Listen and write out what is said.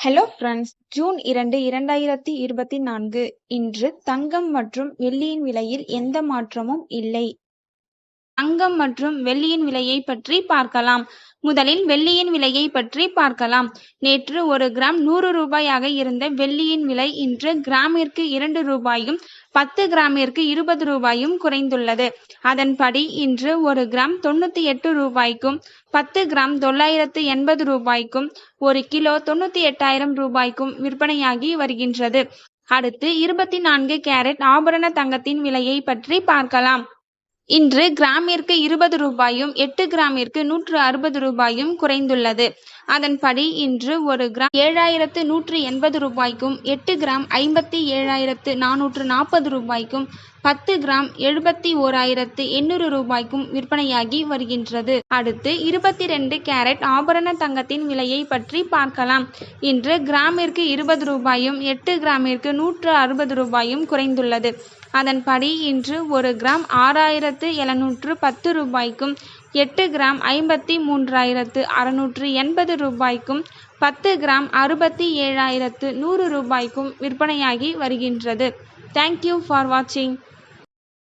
Hello friends, June 2, 2024 இன்று தங்கம் மற்றும் வெள்ளியின் விலையில் எந்த மாற்றமும் இல்லை. தங்கம் மற்றும் வெள்ளியின் விலையை பற்றி பார்க்கலாம். முதலில் வெள்ளியின் விலையை பற்றி பார்க்கலாம். நேற்று ஒரு கிராம் 100 ரூபாயாக இருந்த வெள்ளியின் விலை இன்று கிராமிற்கு 2 ரூபாயும் 10 கிராமிற்கு 20 ரூபாயும் குறைந்துள்ளது. அதன்படி இன்று ஒரு கிராம் 98 ரூபாய்க்கும் 10 கிராம் 980 ரூபாய்க்கும் 1 கிலோ 98,000 ரூபாய்க்கும் விற்பனையாகி வருகின்றது. அடுத்து 24 கேரட் ஆபரண தங்கத்தின் விலையை பற்றி பார்க்கலாம். இன்று கிராமிற்கு 20 ரூபாயும் 8 கிராமிற்கு 160 ரூபாயும் குறைந்துள்ளது. அதன்படி இன்று ஒரு கிராம் 7,180 ரூபாய்க்கும் 8 கிராம் 57,440 ரூபாய்க்கும் 10 கிராம் 71,800 ரூபாய்க்கும் விற்பனையாகி வருகின்றது. அடுத்து 22 கேரட் ஆபரண தங்கத்தின் விலையை பற்றி பார்க்கலாம். இன்று கிராமிற்கு 20 ரூபாயும் 8 கிராமிற்கு 160 ரூபாயும் குறைந்துள்ளது. அதன்படி இன்று ஒரு கிராம் 6,710 ரூபாய்க்கும் 8 கிராம் 53,680 ரூபாய்க்கும் 10 கிராம் 67,100 ரூபாய்க்கும் விற்பனையாகி வருகின்றது. தேங்க்யூ ஃபார் வாட்சிங்.